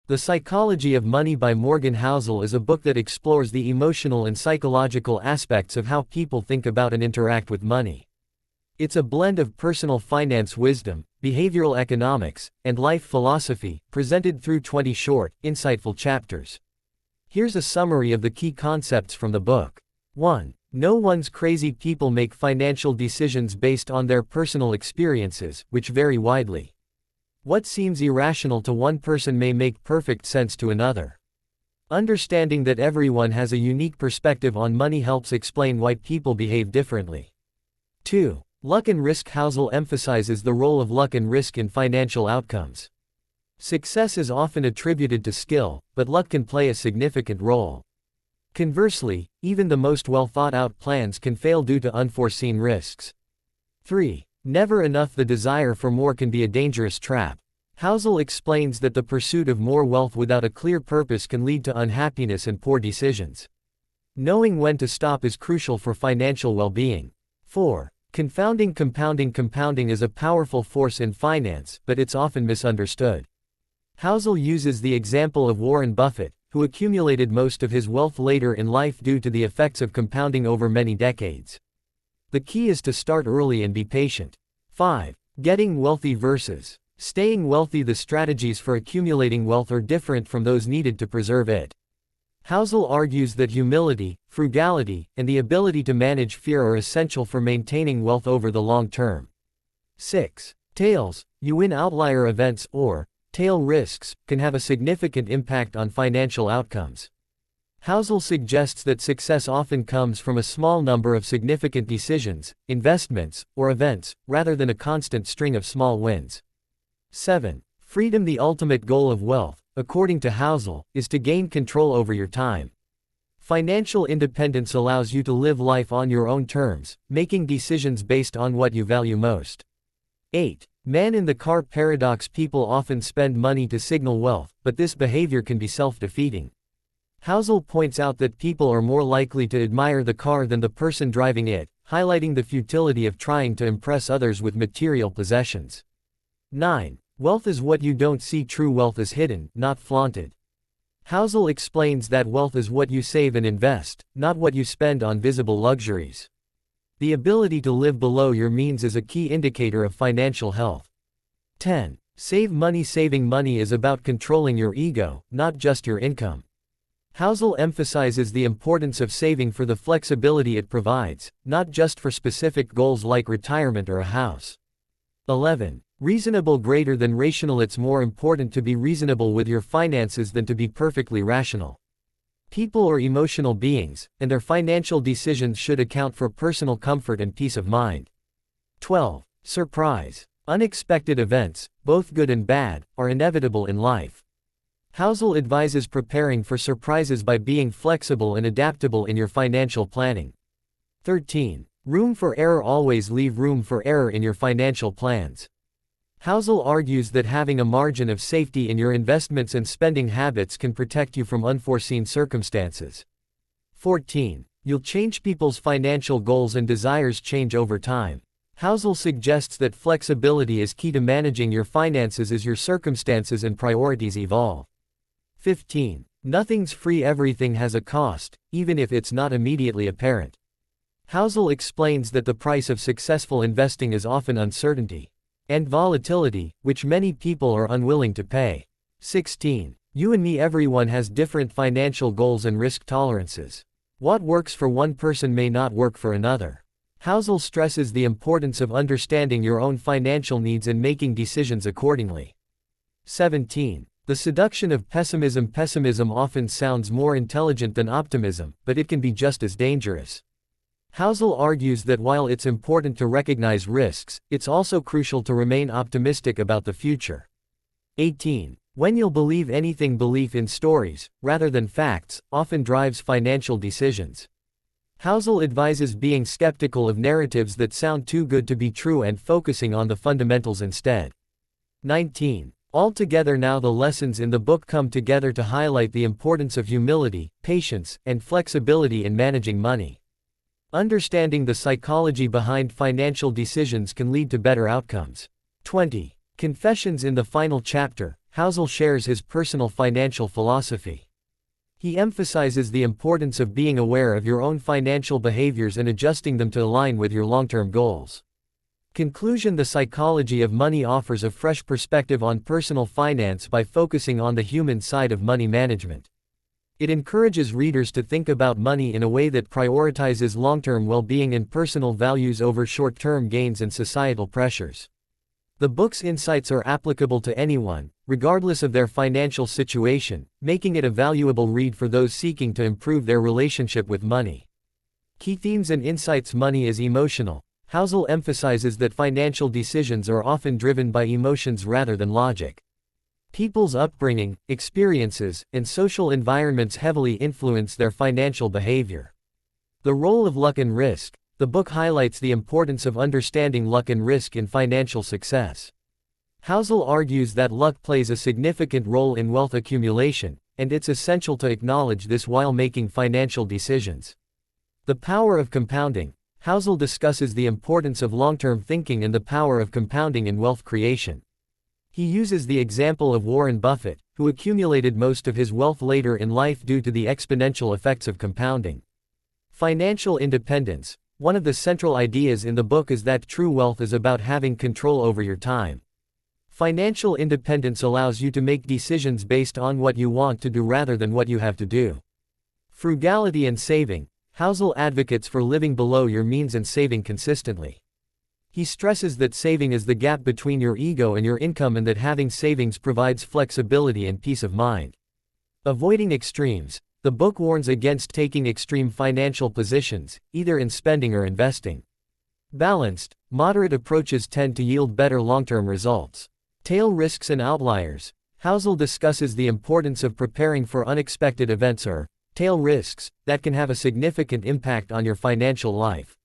The Psychology of Money by Morgan Housel is a book that explores the emotional and psychological aspects of how people think about and interact with money. It's a blend of personal finance wisdom, behavioral economics, and life philosophy, presented through 20 short, insightful chapters. Here's a summary of the key concepts from the book. 1. No one's crazy. People make financial decisions based on their personal experiences, which vary widely. What seems irrational to one person may make perfect sense to another. Understanding that everyone has a unique perspective on money helps explain why people behave differently. 2. Luck and risk. Housel emphasizes the role of luck and risk in financial outcomes. Success is often attributed to skill, but luck can play a significant role. Conversely, even the most well-thought-out plans can fail due to unforeseen risks. 3. Never enough. The desire for more can be a dangerous trap. Housel explains that the pursuit of more wealth without a clear purpose can lead to unhappiness and poor decisions. Knowing when to stop is crucial for financial well-being. 4. Confounding. Compounding is a powerful force in finance, but it's often misunderstood. Housel uses the example of Warren Buffett, who accumulated most of his wealth later in life due to the effects of compounding over many decades. The key is to start early and be patient. 5. Getting wealthy versus staying wealthy. The strategies for accumulating wealth are different from those needed to preserve it. Housel argues that humility, frugality, and the ability to manage fear are essential for maintaining wealth over the long term. 6. Tails. You win. Outlier events, or tail risks, can have a significant impact on financial outcomes. Housel suggests that success often comes from a small number of significant decisions, investments, or events, rather than a constant string of small wins. 7. Freedom. The ultimate goal of wealth, according to Housel, is to gain control over your time. Financial independence allows you to live life on your own terms, making decisions based on what you value most. 8. Man in the car paradox. People often spend money to signal wealth, but this behavior can be self-defeating. Housel points out that people are more likely to admire the car than the person driving it, highlighting the futility of trying to impress others with material possessions. 9. Wealth is what you don't see. True wealth is hidden, not flaunted. Housel explains that wealth is what you save and invest, not what you spend on visible luxuries. The ability to live below your means is a key indicator of financial health. 10. Save money. Saving money is about controlling your ego, not just your income. Housel emphasizes the importance of saving for the flexibility it provides, not just for specific goals like retirement or a house. 11. Reasonable. Greater than rational. It's more important to be reasonable with your finances than to be perfectly rational. People are emotional beings, and their financial decisions should account for personal comfort and peace of mind. 12. Surprise. Unexpected events, both good and bad, are inevitable in life. Housel advises preparing for surprises by being flexible and adaptable in your financial planning. 13. Room for error. Always leave room for error in your financial plans. Housel argues that having a margin of safety in your investments and spending habits can protect you from unforeseen circumstances. 14. You'll change. People's financial goals and desires change over time. Housel suggests that flexibility is key to managing your finances as your circumstances and priorities evolve. 15. Nothing's free. Everything has a cost, even if it's not immediately apparent. Housel explains that the price of successful investing is often uncertainty and volatility, which many people are unwilling to pay. 16. You and me. Everyone has different financial goals and risk tolerances. What works for one person may not work for another. Housel stresses the importance of understanding your own financial needs and making decisions accordingly. 17. The seduction of pessimism. Pessimism often sounds more intelligent than optimism, but it can be just as dangerous. Housel argues that while it's important to recognize risks, it's also crucial to remain optimistic about the future. 18. When you'll believe anything. Belief in stories, rather than facts, often drives financial decisions. Housel advises being skeptical of narratives that sound too good to be true and focusing on the fundamentals instead. 19. Altogether. Now the lessons in the book come together to highlight the importance of humility, patience, and flexibility in managing money. Understanding the psychology behind financial decisions can lead to better outcomes. 20. Confessions. In the final chapter, Housel shares his personal financial philosophy. He emphasizes the importance of being aware of your own financial behaviors and adjusting them to align with your long-term goals. Conclusion: The Psychology of Money offers a fresh perspective on personal finance by focusing on the human side of money management. It encourages readers to think about money in a way that prioritizes long-term well-being and personal values over short-term gains and societal pressures. The book's insights are applicable to anyone, regardless of their financial situation, making it a valuable read for those seeking to improve their relationship with money. Key themes and insights: Money is emotional. Housel emphasizes that financial decisions are often driven by emotions rather than logic. People's upbringing, experiences, and social environments heavily influence their financial behavior. The role of luck and risk. The book highlights the importance of understanding luck and risk in financial success. Housel argues that luck plays a significant role in wealth accumulation, and it's essential to acknowledge this while making financial decisions. The power of compounding. Housel discusses the importance of long-term thinking and the power of compounding in wealth creation. He uses the example of Warren Buffett, who accumulated most of his wealth later in life due to the exponential effects of compounding. Financial independence. One of the central ideas in the book is that true wealth is about having control over your time. Financial independence allows you to make decisions based on what you want to do rather than what you have to do. Frugality and saving. Housel advocates for living below your means and saving consistently. He stresses that saving is the gap between your ego and your income and that having savings provides flexibility and peace of mind. Avoiding extremes. The book warns against taking extreme financial positions, either in spending or investing. Balanced, moderate approaches tend to yield better long-term results. Tail risks and outliers. Housel discusses the importance of preparing for unexpected events or tail risks that can have a significant impact on your financial life.